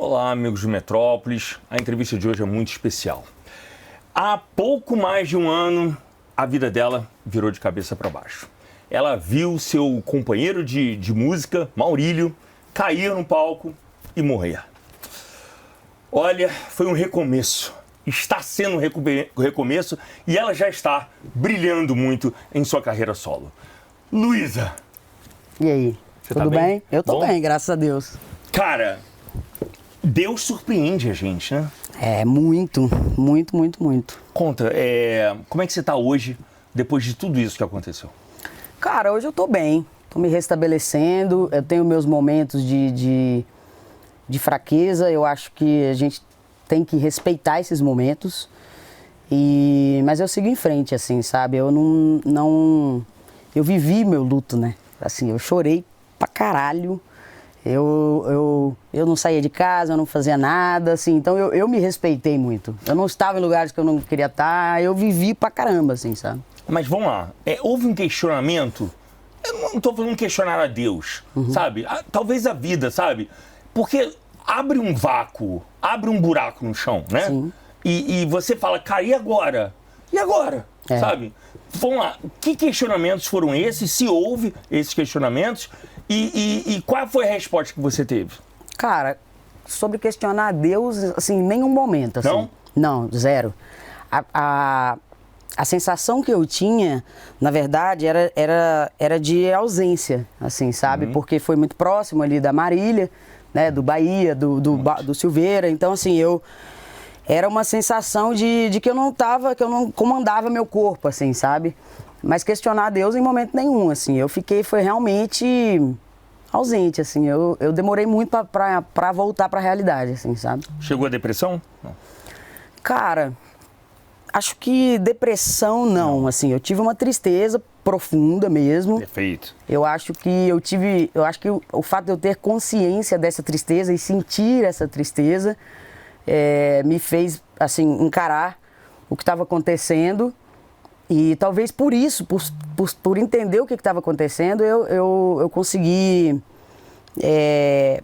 Olá, amigos do Metrópolis. A entrevista de hoje é muito especial. Há pouco mais de um ano, a vida dela virou de cabeça para baixo. Ela viu seu companheiro de música, Maurílio, cair no palco e morrer. Olha, foi um recomeço. Está sendo um recomeço e ela já está brilhando muito em sua carreira solo. Luísa. E aí? Você Tudo tá bem? bem? Eu tô Bom? bem, graças a Deus. Cara, Deus surpreende a gente, né? É, muito. Conta, como é que você tá hoje, depois de tudo isso que aconteceu? Cara, hoje eu tô bem. Tô me restabelecendo. Eu tenho meus momentos de fraqueza. Eu acho que a gente tem que respeitar esses momentos. Mas eu sigo em frente, assim, sabe? Eu não... Eu vivi meu luto, né? Assim, eu chorei pra caralho. Eu não saía de casa, eu não fazia nada, assim, então eu me respeitei muito. Eu não estava em lugares que eu não queria estar, eu vivi pra caramba, assim, sabe? Mas vamos lá, houve um questionamento, eu não tô falando questionar a Deus, sabe? Talvez a vida, sabe? Porque abre um vácuo, abre um buraco no chão, né? Sim. E você fala, cara, e agora? E agora? É. Sabe? Vamos lá, que questionamentos foram esses? Se houve esses questionamentos? E qual foi a resposta que você teve? Cara, sobre questionar a Deus, assim, em nenhum momento, assim. Não? Não, zero. A sensação que eu tinha, na verdade, era de ausência, assim, sabe? Porque foi muito próximo ali da Marília, né? Do Bahia, do Silveira. Então, assim, era uma sensação de que eu não comandava meu corpo, assim, sabe? Mas questionar a Deus em momento nenhum, assim. Foi realmente ausente, assim. Eu demorei muito pra voltar pra realidade, assim, sabe? Chegou a depressão? Não. Cara, acho que depressão não, assim. Eu tive uma tristeza profunda mesmo. Perfeito. Eu acho que o fato de eu ter consciência dessa tristeza e sentir essa tristeza me fez, assim, encarar o que estava acontecendo. E talvez por isso, por entender o que estava acontecendo, eu consegui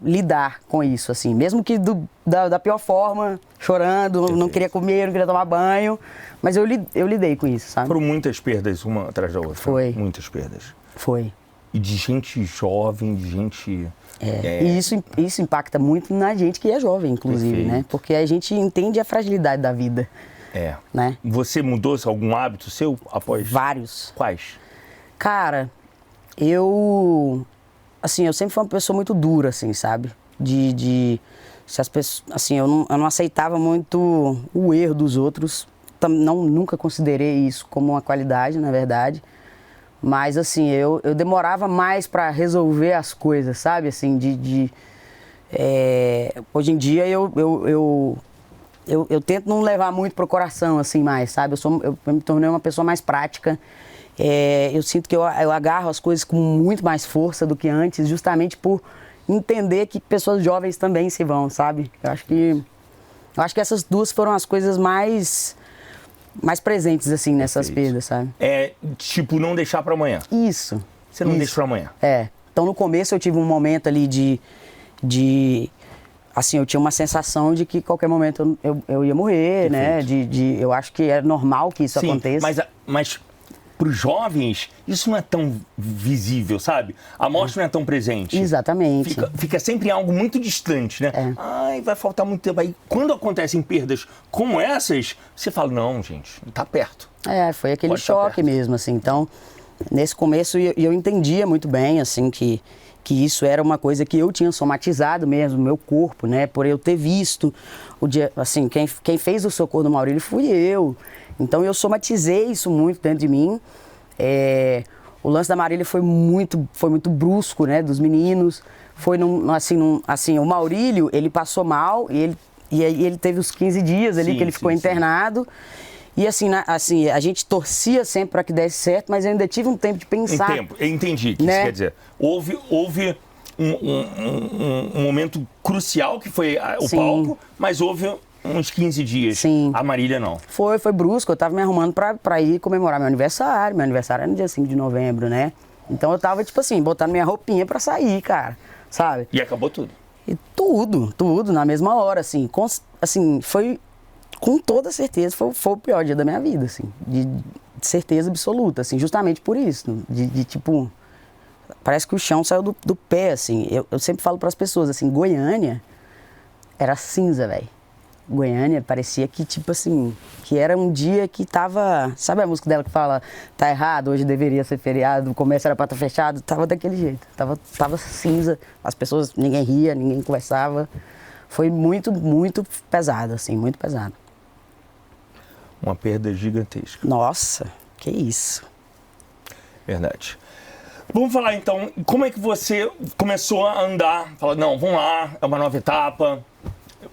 lidar com isso, assim. Mesmo que da pior forma, chorando, não queria comer, não queria tomar banho. Mas eu lidei com isso, sabe? Foram muitas perdas, uma atrás da outra. Foi. Muitas perdas. Foi. E de gente jovem, de gente... E isso impacta muito na gente que é jovem, inclusive, Perfeito. né? Porque a gente entende a fragilidade da vida. Né? Você mudou algum hábito seu após? Vários. Quais? Cara, eu sempre fui uma pessoa muito dura, assim, sabe? Se as pessoas, assim, eu não aceitava muito o erro dos outros. Nunca considerei isso como uma qualidade, na verdade. Mas, assim, eu demorava mais pra resolver as coisas, sabe? Assim, hoje em dia eu tento não levar muito pro coração, assim, mais, sabe? Eu me tornei uma pessoa mais prática. Eu sinto que eu agarro as coisas com muito mais força do que antes, justamente por entender que pessoas jovens também se vão, sabe? Eu acho que essas duas foram as coisas mais presentes, assim, nessas perdas, sabe? Tipo, não deixar pra amanhã. Isso. Você não deixa pra amanhã. Então, no começo, eu tive um momento ali assim, eu tinha uma sensação de que qualquer momento eu ia morrer, Perfeito. né? Eu acho que é normal que isso aconteça. Mas para os jovens, isso não é tão visível, sabe? A morte não é tão presente. Exatamente. Fica sempre em algo muito distante, né? Ai, vai faltar muito tempo. Aí, quando acontecem perdas como essas, você fala, não, gente, tá perto. Foi aquele choque mesmo, assim. Então, nesse começo, eu entendia muito bem, assim, que isso era uma coisa que eu tinha somatizado mesmo, meu corpo, né? Por eu ter visto o dia, assim, quem fez o socorro do Maurílio fui eu. Então eu somatizei isso muito dentro de mim. O lance da Marília foi muito brusco, né? Dos meninos. Foi assim, o Maurílio, ele passou mal e ele teve os 15 dias ali que ele ficou internado. E assim, a gente torcia sempre para que desse certo, mas eu ainda tive um tempo de pensar. Eu entendi o que isso quer dizer. Houve um momento crucial que foi o palco, mas houve uns 15 dias. Sim. A Marília não. Foi brusco. Eu tava me arrumando pra ir comemorar meu aniversário. Meu aniversário é no dia 5 de novembro, né? Então eu tava, tipo assim, botando minha roupinha pra sair, cara. Sabe? E acabou tudo. E tudo, na mesma hora, assim. Assim, foi, com toda certeza, foi o pior dia da minha vida, assim. De certeza absoluta, assim, justamente por isso. De tipo, parece que o chão saiu do pé, assim. Eu sempre falo para as pessoas, assim, Goiânia era cinza, velho. Goiânia parecia que, tipo assim, que era um dia que tava... Sabe a música dela que fala, tá errado, hoje deveria ser feriado, o comércio era pra estar fechado? Tava daquele jeito, tava cinza, as pessoas, ninguém ria, ninguém conversava. Foi muito, muito pesado, assim, muito pesado. Uma perda gigantesca. Nossa, que isso. Verdade. Vamos falar então, como é que você começou a andar? Falar, não, vamos lá, é uma nova etapa...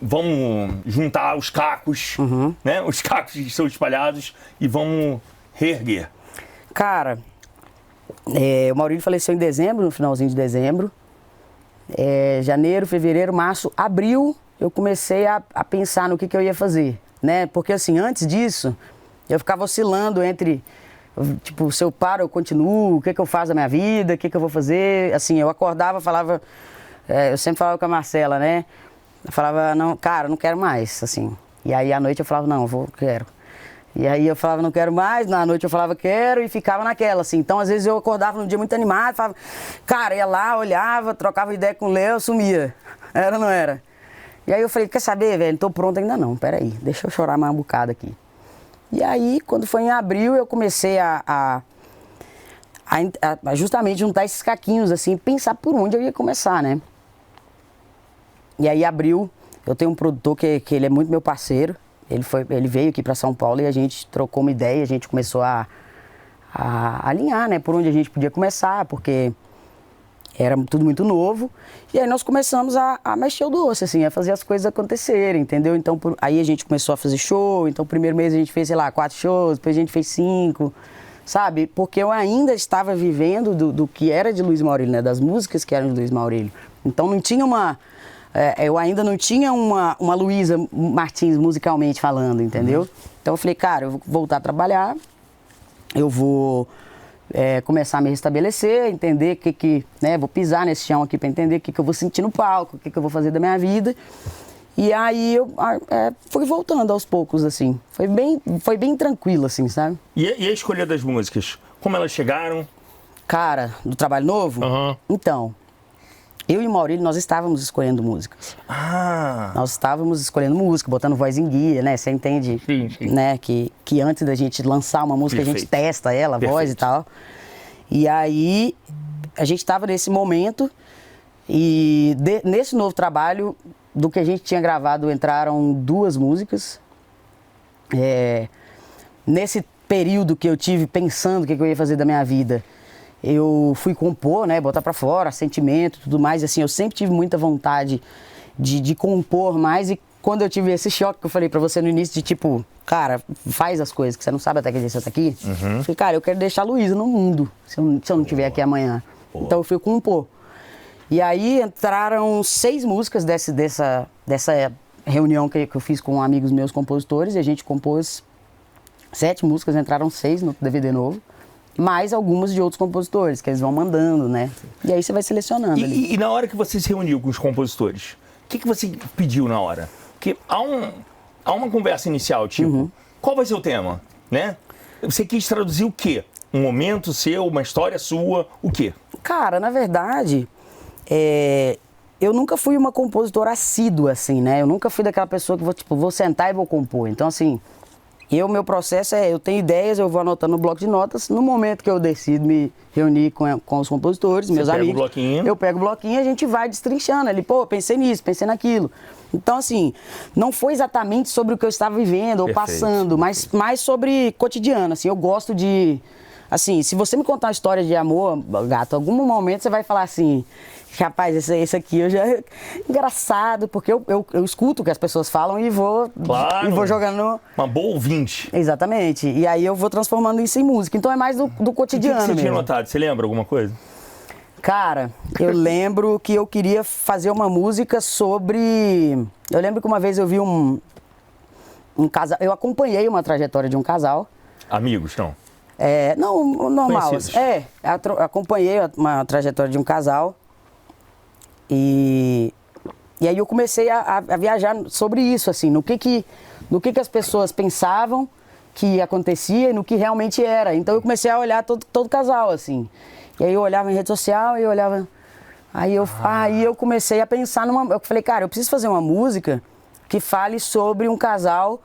Vamos juntar os cacos, né? Os cacos que estão espalhados e vamos reerguer. Cara, o Maurílio faleceu em dezembro, no finalzinho de dezembro. Janeiro, fevereiro, março, abril, eu comecei a pensar no que eu ia fazer, né? Porque assim, antes disso, eu ficava oscilando entre, tipo, se eu paro, eu continuo, o que eu faço da minha vida, o que eu vou fazer. Assim, eu acordava, falava, eu sempre falava com a Marcela, né? Eu falava, não, cara, não quero mais, assim. E aí à noite eu falava, não, quero. E aí eu falava, não quero mais, na noite eu falava, quero, e ficava naquela, assim. Então, às vezes eu acordava num dia muito animado, falava, cara, ia lá, olhava, trocava ideia com o Léo, sumia. Era ou não era? E aí eu falei, quer saber, velho, não tô pronto ainda não, peraí, deixa eu chorar mais um bocado aqui. E aí, quando foi em abril, eu comecei a justamente juntar esses caquinhos, assim, pensar por onde eu ia começar, né? E aí, abril, eu tenho um produtor que ele é muito meu parceiro. Ele veio aqui para São Paulo e a gente trocou uma ideia, a gente começou a alinhar, né, por onde a gente podia começar, porque era tudo muito novo. E aí nós começamos a mexer o doce, assim, a fazer as coisas acontecerem, entendeu? Então, aí a gente começou a fazer show. Então, o primeiro mês a gente fez, sei lá, 4 shows, depois a gente fez 5, sabe? Porque eu ainda estava vivendo do que era de Luiz Maurílio, né, das músicas que eram de Luiz Maurílio. Então, não tinha eu ainda não tinha uma Luísa Martins musicalmente falando, entendeu? Então eu falei, cara, eu vou voltar a trabalhar, eu vou começar a me restabelecer, entender né, vou pisar nesse chão aqui para entender o que eu vou sentir no palco, o que eu vou fazer da minha vida. E aí eu fui voltando aos poucos, assim. Foi bem tranquilo, assim, sabe? E a escolha das músicas? Como elas chegaram? Cara, do trabalho novo? Então... Eu e o Maurílio, nós estávamos escolhendo músicas. Nós estávamos escolhendo música, botando voz em guia, né? Você entende, sim. Né? Que antes da gente lançar uma música, Perfeito. A gente testa ela, a voz e tal. E aí, a gente estava nesse momento e nesse novo trabalho, do que a gente tinha gravado, entraram 2 músicas. Nesse período que eu tive pensando o que eu ia fazer da minha vida, eu fui compor, né, botar pra fora, sentimento, tudo mais, assim, eu sempre tive muita vontade de compor mais, e quando eu tive esse choque que eu falei pra você no início, de tipo, cara, faz as coisas, que você não sabe até que dia você tá aqui, eu falei, cara, eu quero deixar a Luísa no mundo, se eu não estiver aqui amanhã. Então eu fui compor. E aí entraram 6 músicas dessa reunião que eu fiz com amigos meus compositores, e a gente compôs 7 músicas, entraram 6 no DVD novo. Mais algumas de outros compositores, que eles vão mandando, né? E aí você vai selecionando ali. E na hora que você se reuniu com os compositores, o que você pediu na hora? Porque há uma conversa inicial, tipo, qual vai ser o tema, né? Você quis traduzir o quê? Um momento seu, uma história sua, o quê? Cara, na verdade, eu nunca fui uma compositora assídua, assim, né? Eu nunca fui daquela pessoa que vou sentar e vou compor. Então, assim... meu processo eu tenho ideias, eu vou anotando no bloco de notas. No momento que eu decido me reunir com os compositores, meus amigos, eu pego o bloquinho e a gente vai destrinchando. Ele, pensei nisso, pensei naquilo. Então, assim, não foi exatamente sobre o que eu estava vivendo ou passando, mas mais sobre cotidiano, assim. Eu gosto de... Assim, se você me contar uma história de amor, gato, em algum momento você vai falar assim... Rapaz, esse aqui eu já... Engraçado, porque eu escuto o que as pessoas falam e vou jogando... Uma boa ouvinte. Exatamente. E aí eu vou transformando isso em música. Então é mais do cotidiano mesmo. O que você tinha notado? Você lembra alguma coisa? Cara, eu lembro que eu queria fazer uma música sobre... Eu lembro que uma vez eu vi um casal... Eu acompanhei uma trajetória de um casal. Amigos, não? Não, normal. Acompanhei uma trajetória de um casal. E E aí eu comecei a viajar sobre isso, assim, no que as pessoas pensavam que acontecia e no que realmente era. Então eu comecei a olhar todo casal, assim. E aí eu olhava em rede social e eu olhava... Aí eu comecei a pensar eu falei, cara, eu preciso fazer uma música que fale sobre um casal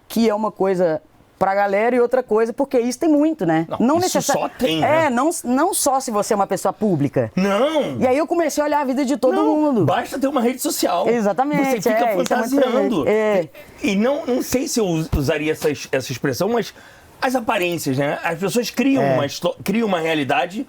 que é uma coisa pra galera e outra coisa, porque isso tem muito, né? Não só tem, né? Não só se você é uma pessoa pública. Não! E aí eu comecei a olhar a vida de todo mundo. Basta ter uma rede social. Exatamente. Você fica fantasiando. É. E não sei se eu usaria essa expressão, mas as aparências, né? As pessoas criam uma realidade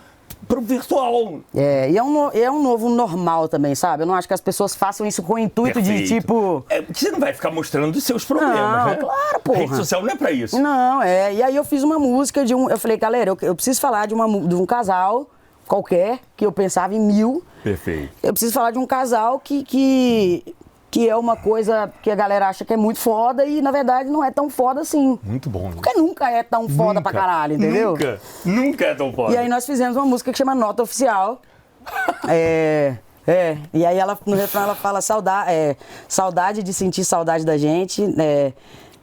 pro virtual. E é um novo normal também, sabe? Eu não acho que as pessoas façam isso com o intuito de, tipo... Você não vai ficar mostrando os seus problemas, né? Claro, porra. A rede social não é pra isso. Não, E aí eu fiz uma música eu falei, galera, eu preciso falar de um casal qualquer, que eu pensava em 1000. Perfeito. Eu preciso falar de um casal que é uma coisa que a galera acha que é muito foda e, na verdade, não é tão foda assim. Muito bom. Porque nunca é tão foda pra caralho, entendeu? Nunca é tão foda. E aí nós fizemos uma música que chama Nota Oficial. E aí no refrão ela fala saudade de sentir saudade da gente.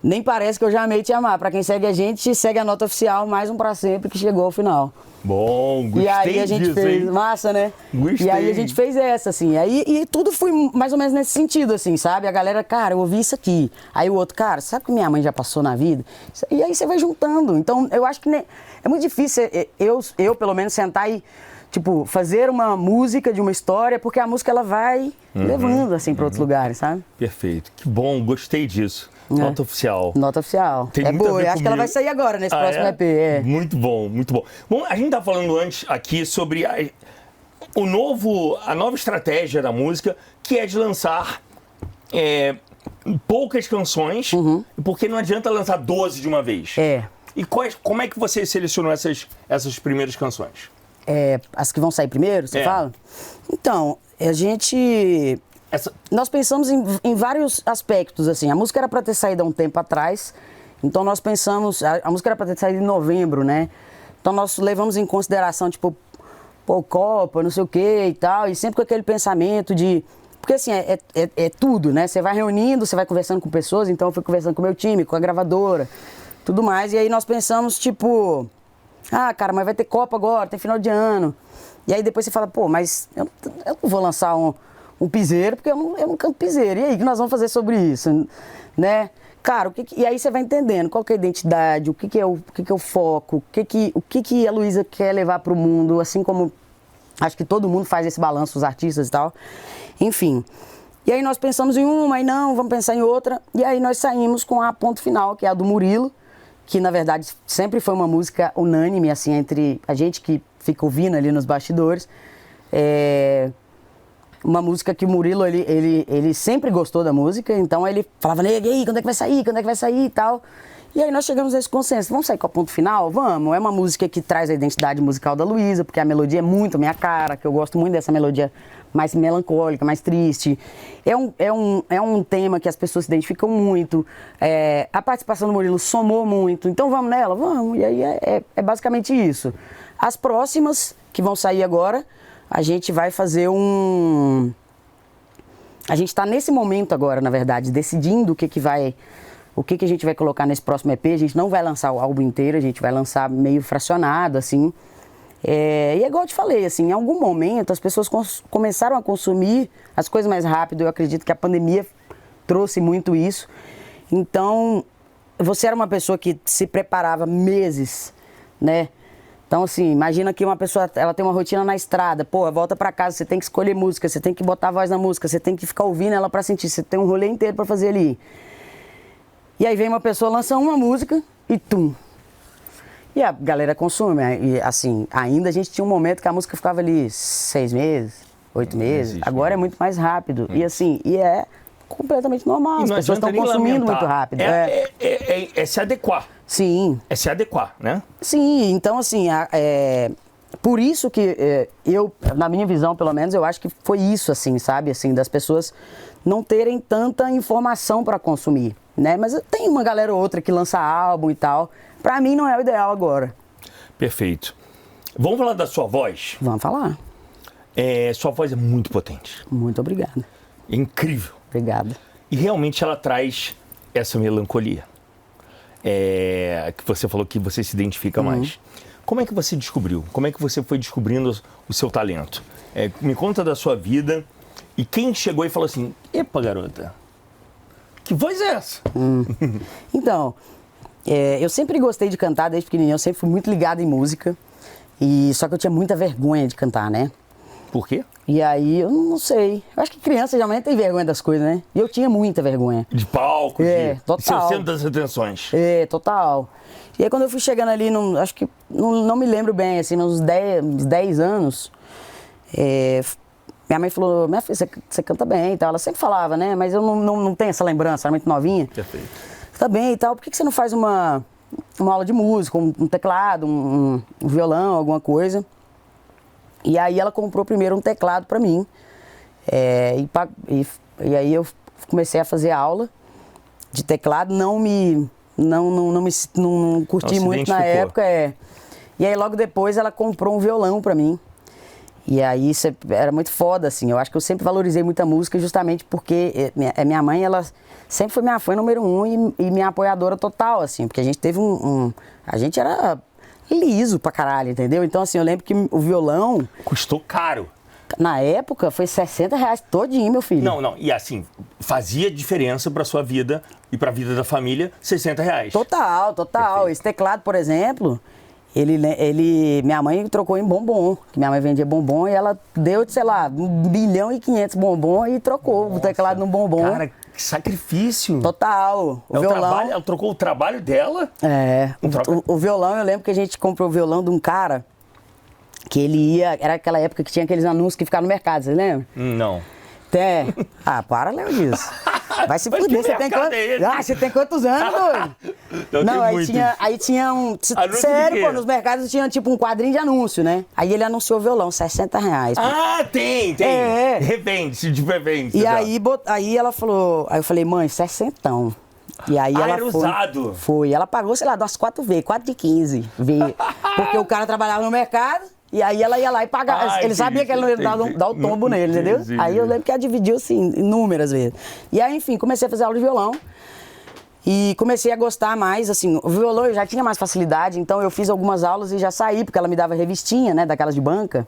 Nem parece que eu já amei te amar. Pra quem segue a gente, segue a Nota Oficial, mais um pra sempre que chegou ao final. Bom, gostei. E aí a gente disso, fez, hein? Massa, né? Gostei. E aí a gente fez essa, assim. E tudo foi mais ou menos nesse sentido, assim, sabe? A galera, cara, eu ouvi isso aqui. Aí o outro, cara, sabe o que minha mãe já passou na vida? E aí você vai juntando. Então, eu acho que é muito difícil eu pelo menos, sentar e, tipo, fazer uma música de uma história, porque a música, ela vai levando, assim, pra outros lugares, sabe? Perfeito. Que bom, gostei disso. Nota Oficial. Nota Oficial. Tem É muito a boa, ver eu acho que ela comigo. vai sair agora, nesse próximo EP. Muito bom, muito bom. Bom, a gente tá falando antes aqui sobre a nova estratégia da música, que é de lançar poucas canções, porque não adianta lançar 12 de uma vez. E como é que você selecionou essas primeiras canções? As que vão sair primeiro, você fala? Então, nós pensamos em vários aspectos, assim. A música era para ter saído há um tempo atrás, então nós pensamos... A música era para ter saído em novembro, né? Então nós levamos em consideração, tipo, Copa, não sei o que e tal, e sempre com aquele pensamento de... Porque assim, é tudo, né? Você vai reunindo, você vai conversando com pessoas, então eu fui conversando com o meu time, com a gravadora, tudo mais, e aí nós pensamos, tipo... cara, mas vai ter Copa agora, tem final de ano. E aí depois você fala, pô, mas eu não vou lançar um piseiro, porque eu não canto piseiro. E aí, o que nós vamos fazer sobre isso, né? Cara, e aí você vai entendendo qual que é a identidade, o que é o foco, o que a Luísa quer levar para o mundo, assim como acho que todo mundo faz esse balanço, os artistas e tal. Enfim. E aí nós pensamos em uma, aí não, vamos pensar em outra. E aí nós saímos com a Ponto Final, que é a do Murilo, que na verdade sempre foi uma música unânime, assim, entre a gente que fica ouvindo ali nos bastidores. Uma música que o Murilo, ele sempre gostou da música, então ele falava, e aí, quando é que vai sair, e tal. E aí nós chegamos a esse consenso, vamos sair com a Ponto Final? Vamos, é uma música que traz a identidade musical da Luísa, porque a melodia é muito minha cara, que eu gosto muito dessa melodia mais melancólica, mais triste. É um tema que as pessoas se identificam muito, a participação do Murilo somou muito, então vamos nela? Vamos, e aí é basicamente isso. As próximas, que vão sair agora, a gente vai fazer A gente está nesse momento agora, na verdade, decidindo o que a gente vai colocar nesse próximo EP. A gente não vai lançar o álbum inteiro, a gente vai lançar meio fracionado, assim. E é igual eu te falei, assim, em algum momento as pessoas começaram a consumir as coisas mais rápido. Eu acredito que a pandemia trouxe muito isso. Então, você era uma pessoa que se preparava meses, né? Então, assim, imagina que uma pessoa, ela tem uma rotina na estrada, pô, volta pra casa, você tem que escolher música, você tem que botar a voz na música, você tem que ficar ouvindo ela pra sentir, você tem um rolê inteiro pra fazer ali. E aí vem uma pessoa, lança uma música e tum. E a galera consome, e assim, ainda a gente tinha um momento que a música ficava ali 6 meses, 8 meses, agora é muito mais rápido. E assim, é completamente normal, as pessoas estão consumindo muito rápido. É se adequar. Sim. É se adequar, né? Sim, então assim, por isso que eu, na minha visão pelo menos, eu acho que foi isso, assim, sabe? Assim, das pessoas não terem tanta informação para consumir, né? Mas tem uma galera ou outra que lança álbum e tal. Pra mim não é o ideal agora. Perfeito. Vamos falar da sua voz? Vamos falar. Sua voz é muito potente. Muito obrigada. É incrível. Obrigada. E realmente ela traz essa melancolia. Que você falou que você se identifica mais. Como é que você descobriu? Como é que você foi descobrindo o seu talento? Me conta da sua vida. E quem chegou e falou assim, epa, garota, que voz é essa? Então, eu sempre gostei de cantar desde pequenininho. Eu sempre fui muito ligado em música. Só que eu tinha muita vergonha de cantar, né? Por quê? E aí, eu não sei. Eu acho que criança geralmente tem vergonha das coisas, né? E eu tinha muita vergonha. De palco, total. de ser o centro das atenções. Total. E aí quando eu fui chegando ali, acho que, não me lembro bem, assim, uns 10 anos, minha mãe falou, minha filha, você canta bem e tal. Ela sempre falava, né? Mas eu não tenho essa lembrança, era muito novinha. Perfeito. Tá bem e tal, por que você não faz uma aula de música, um teclado, um violão, alguma coisa? E aí ela comprou primeiro um teclado pra mim. E aí eu comecei a fazer aula de teclado, não curti muito na época. E aí logo depois ela comprou um violão pra mim. E aí era muito foda, assim. Eu acho que eu sempre valorizei muito a música justamente porque minha mãe, ela sempre foi minha fã número 1 e minha apoiadora total, assim. Porque a gente teve a gente era liso pra caralho, entendeu? Então, assim, eu lembro que o violão... Custou caro. Na época, foi R$60 todinho, meu filho. Não. E assim, fazia diferença pra sua vida e pra vida da família, R$60. Total. Perfeito. Esse teclado, por exemplo, minha mãe trocou em bombom. Que minha mãe vendia bombom e ela deu, sei lá, 1.500.000 bombom e trocou o teclado no bombom. Cara, que sacrifício. Total. O violão... ela trocou o trabalho dela? O violão, eu lembro que a gente comprou o violão de um cara que ele ia... Era aquela época que tinha aqueles anúncios que ficavam no mercado, você lembra? Não. Para, Léo, disso. Vai se fuder, você tem quantos... você tem quantos anos, doido? Não, aí tinha um... Sério, pô, nos mercados tinha tipo um quadrinho de anúncio, né? Aí ele anunciou o violão, R$60. Tem. Revende. E aí ela falou... Aí eu falei, mãe, 60. E aí ela era usado. Foi. Ela pagou, sei lá, umas 4 vezes, 4 de 15 vezes. Porque o cara trabalhava no mercado. E aí ela ia lá e pagava. Ele sabia que ela não ia dar o tombo nele, entendeu? Aí eu lembro que ela dividiu, assim, inúmeras vezes. E aí, enfim, comecei a fazer aula de violão. E comecei a gostar mais, assim, o violão eu já tinha mais facilidade, então eu fiz algumas aulas e já saí, porque ela me dava revistinha, né, daquelas de banca.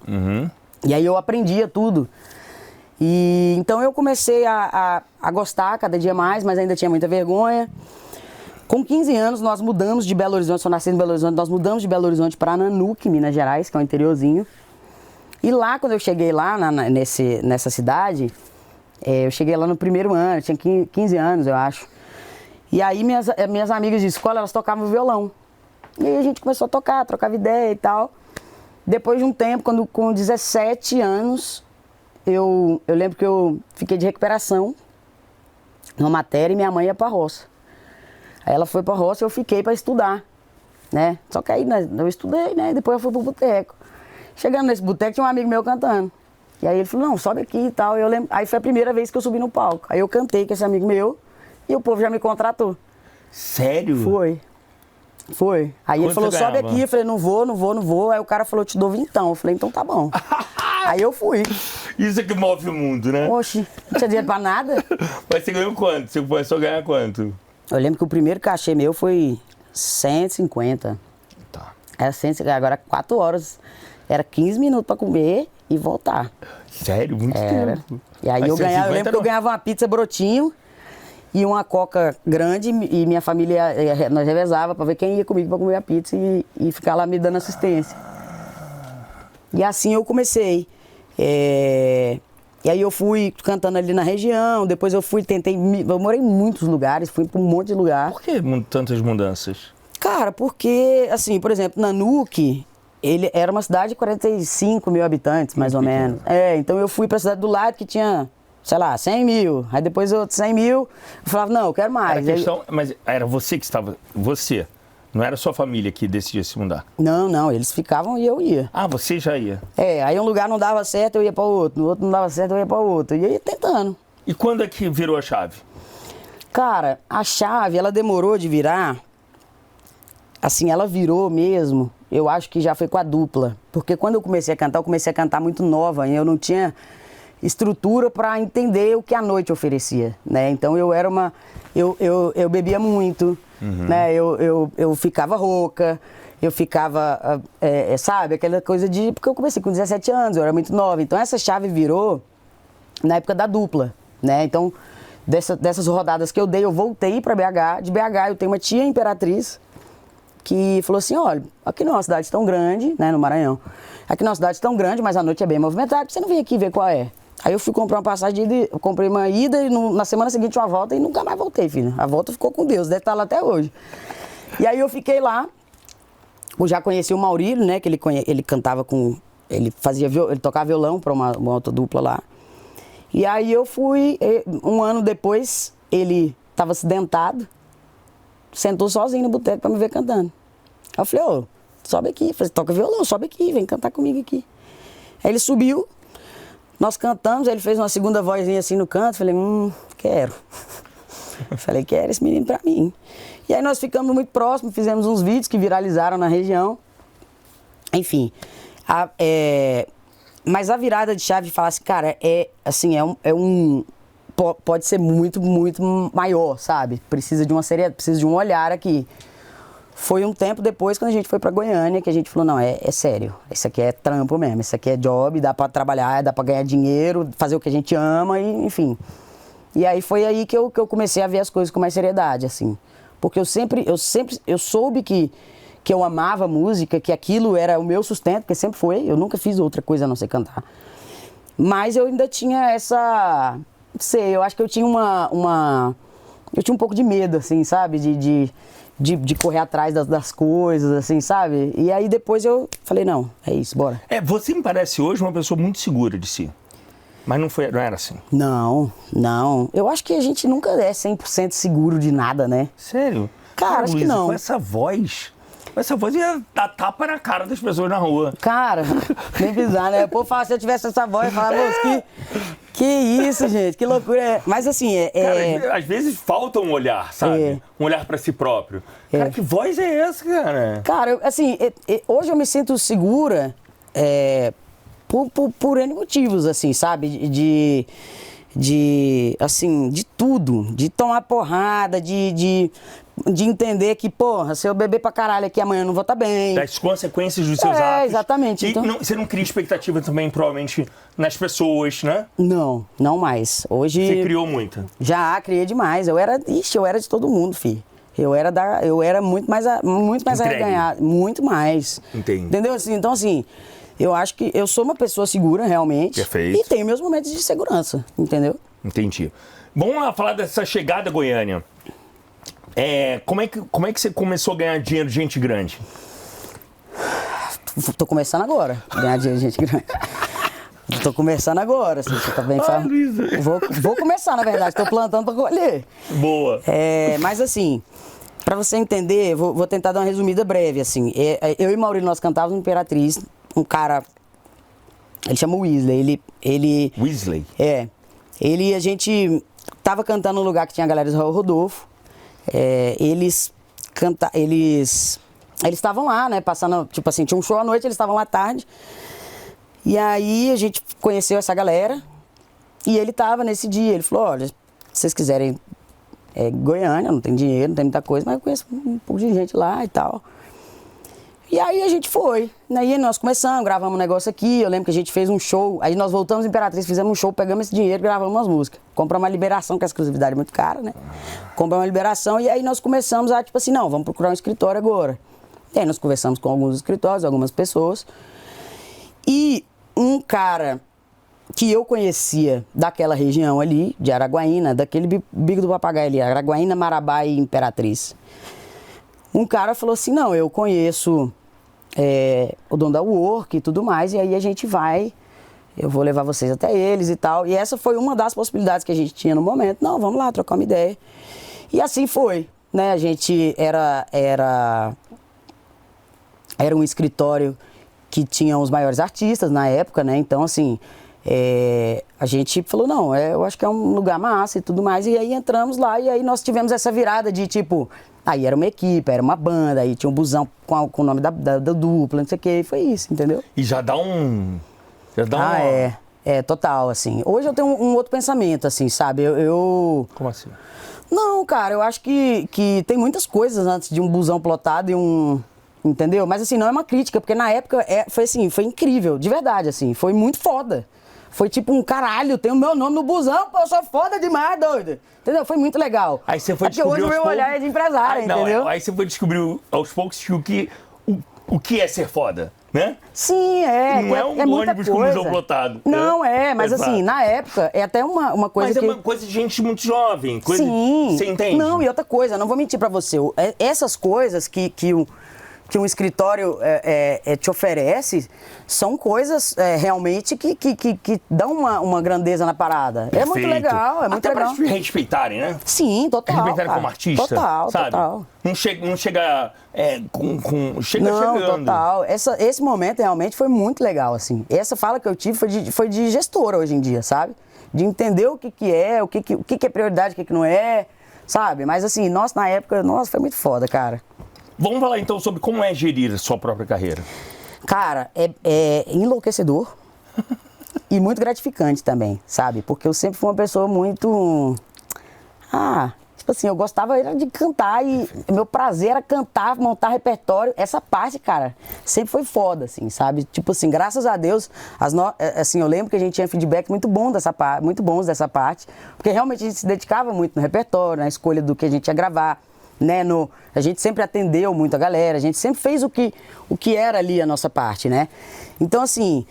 E aí eu aprendia tudo. E então eu comecei a gostar cada dia mais, mas ainda tinha muita vergonha. Com 15 anos, nós mudamos de Belo Horizonte, sou nascido em Belo Horizonte, nós mudamos de Belo Horizonte para Nanuque, Minas Gerais, que é o interiorzinho. E lá, quando eu cheguei lá, nessa cidade, eu cheguei lá no primeiro ano, eu tinha 15 anos, eu acho. E aí minhas amigas de escola, elas tocavam violão. E aí a gente começou a tocar, trocava ideia e tal. Depois de um tempo, com 17 anos, eu lembro que eu fiquei de recuperação numa matéria e minha mãe ia pra roça. Aí ela foi pra roça e eu fiquei pra estudar, né? Só que aí eu estudei, né? Depois eu fui pro boteco. Chegando nesse boteco, tinha um amigo meu cantando. E aí ele falou, não, sobe aqui e tal. Aí foi a primeira vez que eu subi no palco. Aí eu cantei com esse amigo meu e o povo já me contratou. Sério? Foi. Aí ele falou, sobe aqui. Eu falei, não vou. Aí o cara falou, te dou vintão. Eu falei, então tá bom. Aí eu fui. Isso é que move o mundo, né? Oxe, não tinha dinheiro pra nada. Mas você ganhou quanto? Você começou a ganhar quanto? Eu lembro que o primeiro cachê meu foi 150. Tá. Era 150, agora 4 horas. Era 15 minutos pra comer e voltar. Sério? Muito tempo. E aí eu lembro que eu ganhava uma pizza brotinho e uma coca grande e minha família, nós revezava pra ver quem ia comigo pra comer a pizza e ficar lá me dando assistência. E assim eu comecei. E aí eu fui cantando ali na região, depois eu morei em muitos lugares, fui pra um monte de lugar. Por que tantas mudanças? Cara, porque, assim, por exemplo, Nanuque, ele era uma cidade de 45 mil habitantes, mais ou menos. Então eu fui pra cidade do lado que tinha, sei lá, 100 mil. Aí depois outros 100 mil, eu falava, não, eu quero mais. Mas era você que estava, não era sua família que decidia se mudar? Não, eles ficavam e eu ia. Ah, você já ia? Aí um lugar não dava certo, eu ia para outro, no outro não dava certo, eu ia para outro. E eu ia tentando. E quando é que virou a chave? Cara, a chave, ela demorou de virar, assim, ela virou mesmo eu acho que já foi com a dupla. Porque quando eu comecei a cantar muito nova e eu não tinha estrutura para entender o que a noite oferecia, né? Então eu era uma... Eu bebia muito, né? Eu ficava rouca, eu ficava, sabe? Aquela coisa de... Porque eu comecei com 17 anos, eu era muito nova. Então essa chave virou na época da dupla, né? Então, dessas rodadas que eu dei, eu voltei para BH. De BH eu tenho uma tia Imperatriz que falou assim, olha, aqui não é uma cidade tão grande, né, no Maranhão. Aqui não é uma cidade tão grande, mas a noite é bem movimentada, você não vem aqui ver qual é. Aí eu fui comprar uma passagem de ida, eu comprei uma ida e na semana seguinte uma volta e nunca mais voltei, filho. A volta ficou com Deus, deve estar lá até hoje. E aí eu fiquei lá, eu já conheci o Maurílio, né, que ele cantava com... Ele tocava violão para uma outra dupla lá. E aí eu fui, um ano depois, ele estava acidentado, sentou sozinho no boteco para me ver cantando. Aí eu falei, ô, sobe aqui. Eu falei, toca violão, sobe aqui, vem cantar comigo aqui. Aí ele subiu, nós cantamos, ele fez uma segunda vozinha assim no canto, falei, quero. Falei, quero esse menino pra mim. E aí nós ficamos muito próximos, fizemos uns vídeos que viralizaram na região. Enfim, mas a virada de chave de falar assim, cara, pode ser muito, muito maior, sabe? Precisa de uma seriedade, precisa de um olhar aqui. Foi um tempo depois, quando a gente foi pra Goiânia, que a gente falou, não, é sério, isso aqui é trampo mesmo, isso aqui é job, dá pra trabalhar, dá pra ganhar dinheiro, fazer o que a gente ama, e, enfim. E aí foi aí que eu comecei a ver as coisas com mais seriedade, assim. Porque eu soube que eu amava música, que aquilo era o meu sustento, porque sempre foi, eu nunca fiz outra coisa a não ser cantar. Mas eu ainda tinha essa, não sei, eu acho que eu tinha eu tinha um pouco de medo, assim, sabe, de correr atrás das coisas, assim, sabe? E aí depois eu falei, não, é isso, bora. Você me parece hoje uma pessoa muito segura de si, mas não era assim. Não. Eu acho que a gente nunca é 100% seguro de nada, né? Sério? Cara, acho que não. Com essa voz ia dar tapa na cara das pessoas na rua. Cara, nem pisar, né? Pô, se eu tivesse essa voz, eu falava, que isso, gente, que loucura. Mas assim, Cara, às vezes falta um olhar, sabe? Um olhar pra si próprio. Cara, que voz é essa, cara? Cara, assim, hoje eu me sinto segura por N motivos, assim, sabe? Assim, de tudo. De tomar porrada, de entender que, porra, se eu beber pra caralho aqui amanhã eu não vou estar bem. Das consequências dos seus atos. Exatamente. E então... você não cria expectativa também, provavelmente, nas pessoas, né? Não mais. Hoje... Você criou muita? Já, criei demais. Eu era de todo mundo, filho. Eu era muito mais arreganhado. Muito mais. Entendi. Entendeu? Assim, então, assim, eu acho que eu sou uma pessoa segura, realmente. Perfeito. E tenho meus momentos de segurança, entendeu? Entendi. Vamos lá falar dessa chegada a Goiânia. Como é que você começou a ganhar dinheiro de gente grande? Tô começando agora a ganhar dinheiro de gente grande. Tô começando agora, assim, você tá bem falando. Vou começar, na verdade, tô plantando pra colher. Boa. Mas assim, pra você entender, vou tentar dar uma resumida breve, assim. Eu e Maurílio, nós cantávamos no Imperatriz, um cara, ele chama Weasley, Weasley? A gente tava cantando num lugar que tinha a galera do Raul Rodolfo. Eles estavam lá, né, passando, tipo assim, tinha um show à noite, eles estavam lá à tarde. E aí a gente conheceu essa galera e ele tava nesse dia, ele falou, olha, se vocês quiserem Goiânia, não tem dinheiro, não tem muita coisa, mas eu conheço um pouco de gente lá e tal. E aí a gente foi, aí nós começamos, gravamos um negócio aqui, eu lembro que a gente fez um show, aí nós voltamos em Imperatriz, fizemos um show, pegamos esse dinheiro e gravamos umas músicas. Compramos uma liberação, que a exclusividade é muito cara, né? Compramos uma liberação e aí nós começamos a, tipo assim, não, vamos procurar um escritório agora. E aí nós conversamos com alguns escritórios, algumas pessoas. E um cara que eu conhecia daquela região ali, de Araguaína, daquele Bico do Papagaio ali, Araguaína, Marabá e Imperatriz. Um cara falou assim, não, eu conheço o dono da Work e tudo mais, e aí a gente vai, eu vou levar vocês até eles e tal. E essa foi uma das possibilidades que a gente tinha no momento. Não, vamos lá, trocar uma ideia. E assim foi, né? A gente era um escritório que tinha os maiores artistas na época, né? Então, assim, a gente falou, não, eu acho que é um lugar massa e tudo mais. E aí entramos lá e aí nós tivemos essa virada de, tipo, Aí era uma equipe, era uma banda, aí tinha um busão com o nome da dupla, não sei o que, e foi isso, entendeu? E já dá um... Total, assim. Hoje eu tenho um outro pensamento, assim, sabe? Como assim? Não, cara, eu acho que tem muitas coisas antes de um busão plotado e um... Entendeu? Mas assim, não é uma crítica, porque na época foi incrível, de verdade, assim, foi muito foda. Foi tipo um caralho, tem o meu nome no busão, pô, eu sou foda demais, doido. Entendeu? Foi muito legal. Aí você foi descobrir hoje o meu olhar é de empresário, entendeu? Aí você foi descobrir aos poucos o que é ser foda, né? Sim, não é um ônibus com busão plotado. Não, mas exato. Assim, na época, é até uma coisa Mas é uma coisa de gente muito jovem. Sim. Você entende? Não, e outra coisa, não vou mentir pra você, essas coisas que um escritório te oferece são coisas realmente que dão uma grandeza na parada. Perfeito. É muito legal, é muito até legal. Até pra respeitarem, né? Sim, total. Respeitarem como artista, total, sabe? Total. Não chega chega não, chegando. Total. Esse momento realmente foi muito legal, assim. Essa fala que eu tive foi de gestora hoje em dia, sabe? De entender o que é, o que é prioridade, o que não é, sabe? Mas assim, na época, foi muito foda, cara. Vamos falar então sobre como é gerir a sua própria carreira. Cara, é enlouquecedor e muito gratificante também, sabe? Porque eu sempre fui uma pessoa muito... tipo assim, eu gostava era de cantar e meu prazer era cantar, montar repertório. Essa parte, cara, sempre foi foda, assim, sabe? Tipo assim, graças a Deus, assim, eu lembro que a gente tinha feedback muito bons dessa parte, porque realmente a gente se dedicava muito no repertório, na escolha do que a gente ia gravar. Né, a gente sempre atendeu muito a galera, a gente sempre fez o que era ali a nossa parte, né? Então, assim,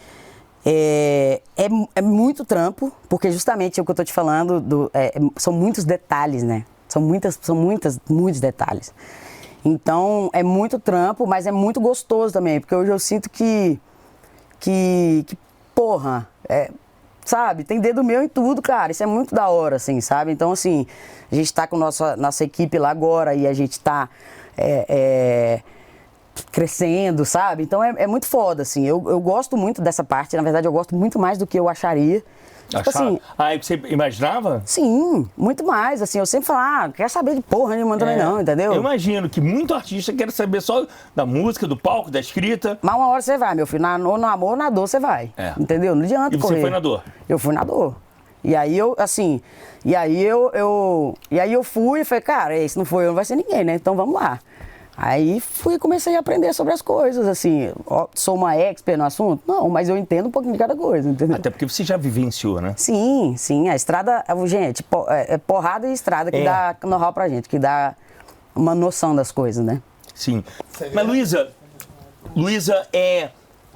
é muito trampo, porque justamente é o que eu tô te falando, são muitos detalhes, né? São muitos detalhes. Então, é muito trampo, mas é muito gostoso também, porque hoje eu sinto que porra, sabe, tem dedo meu em tudo, cara, isso é muito da hora, assim, sabe? Então, assim, a gente tá com nossa equipe lá agora e a gente tá crescendo, sabe? Então, é muito foda, assim, eu gosto muito dessa parte, na verdade, eu gosto muito mais do que eu acharia. Tipo assim, você imaginava? Sim, muito mais, assim, eu sempre falo, quer saber de porra nenhuma também não, entendeu? Eu imagino que muito artista quer saber só da música, do palco, da escrita. Mas uma hora você vai, meu filho, no amor, na dor você vai, entendeu? Não adianta correr. E você foi na dor? Eu fui na dor. E aí eu, assim, e aí eu fui e falei, cara, esse não foi eu, não vai ser ninguém, né? Então vamos lá. Aí comecei a aprender sobre as coisas, assim, sou uma expert no assunto? Não, mas eu entendo um pouquinho de cada coisa, entendeu? Até porque você já vivenciou, né? Sim, a estrada, gente, é porrada e estrada que dá know-how pra gente, que dá uma noção das coisas, né? Sim. Mas Luísa,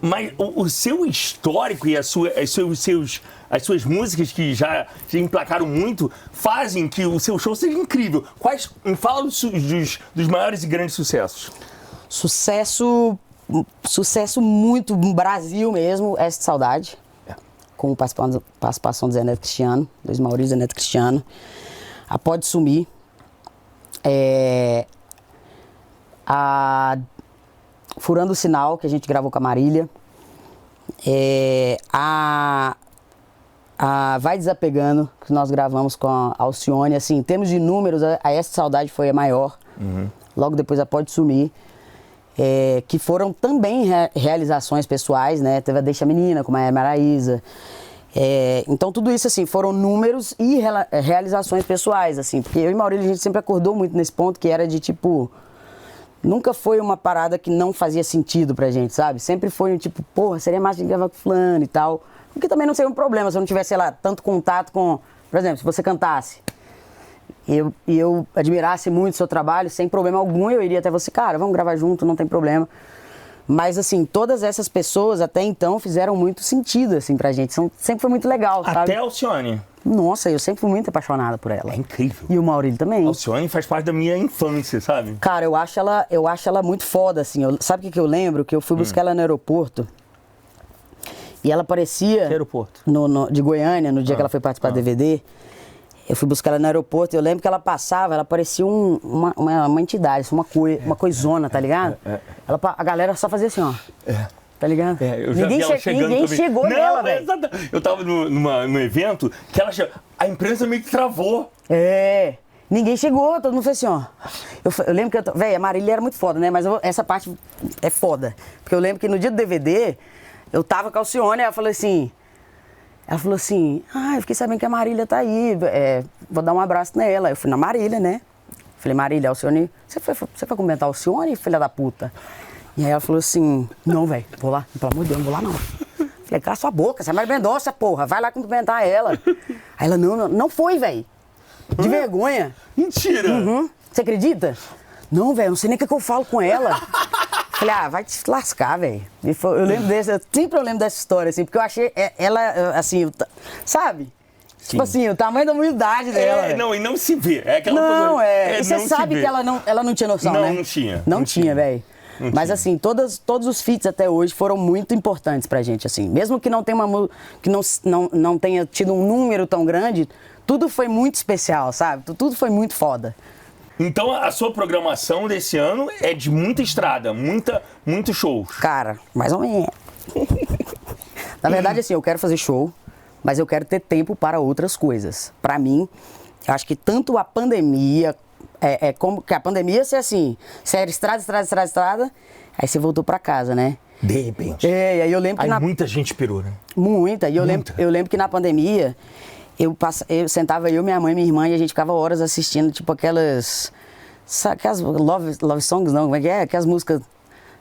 mas o seu histórico e as suas músicas que já emplacaram muito fazem que o seu show seja incrível. Fala dos maiores e grandes sucessos. Sucesso muito no Brasil mesmo, Essa Saudade, com participação do Zé Neto Cristiano, Luiz Maurício, Zé Neto Cristiano. A Pode Sumir, a Furando o Sinal, que a gente gravou com a Marília, a Vai Desapegando, que nós gravamos com a Alcione. Assim, em termos de números, a Essa Saudade foi a maior. Logo depois a Pode Sumir, que foram também realizações pessoais, né? Teve a Deixa a Menina, com a Maraísa. Então tudo isso, assim, foram números e realizações pessoais, assim, porque eu e Maurílio, a gente sempre acordou muito nesse ponto, que era de tipo... Nunca foi uma parada que não fazia sentido pra gente, sabe? Sempre foi um tipo, porra, seria massa de gravar com fulano e tal. O que também não seria um problema se eu não tivesse, sei lá, tanto contato com... Por exemplo, se você cantasse e eu admirasse muito o seu trabalho, sem problema algum, eu iria até você, cara, vamos gravar junto, não tem problema. Mas, assim, todas essas pessoas até então fizeram muito sentido, assim, pra gente. Sempre foi muito legal, sabe? Até a Alcione. Nossa, eu sempre fui muito apaixonada por ela. É incrível. E o Maurílio também. A Alcione faz parte da minha infância, sabe? Cara, eu acho ela muito foda, assim. Sabe o que eu lembro? Que eu fui buscar ela no aeroporto e ela aparecia... Que aeroporto? De Goiânia, no dia que ela foi participar do DVD. Eu fui buscar ela no aeroporto e eu lembro que ela passava, ela parecia uma entidade, uma coisona, tá ligado? A galera só fazia assim, ó. Tá ligado? Eu já vi ela chegando ninguém chegou nela, velho. Eu tava num evento que a imprensa meio que travou. Ninguém chegou, todo mundo fez assim, ó. Eu lembro que, velho, a Marília era muito foda, né? Mas essa parte é foda. Porque eu lembro que no dia do DVD, eu tava com a Alcione, ela falou assim, eu fiquei sabendo que a Marília tá aí, vou dar um abraço nela. Eu fui na Marília, né? Falei, Marília, Alcione, você foi comentar a Alcione, filha da puta? E aí ela falou assim, não, velho, vou lá, pelo amor de Deus, não vou lá não. Falei, cala sua boca, você é Marília Mendonça, porra, vai lá cumprimentar ela. Aí ela, não foi, velho. De vergonha. Mentira! Uhum. Você acredita? Não, velho, não sei nem o que eu falo com ela. Falei, vai te lascar, velho. Eu lembro sempre eu lembro dessa história, assim, porque eu achei ela, assim, sabe? Sim. Tipo assim, o tamanho da humildade dela. E não se vê. É aquela não, coisa, você sabe que ela não tinha noção, né? Não tinha. Não tinha, velho. Mas assim, todos os feats até hoje foram muito importantes pra gente, assim. Mesmo que não tenha tido um número tão grande, tudo foi muito especial, sabe? Tudo foi muito foda. Então a sua programação desse ano é de muita estrada, muito show. Cara, mais ou menos. Na verdade, assim, eu quero fazer show, mas eu quero ter tempo para outras coisas. Pra mim, eu acho que tanto a pandemia, como que a pandemia ser assim, você era estrada, aí você voltou pra casa, né? De repente. E aí eu lembro que muita gente pirou, né? Muita. E eu lembro que na pandemia, eu sentava minha mãe e minha irmã e a gente ficava horas assistindo, tipo aquelas love songs, não, como é que é? Aquelas músicas,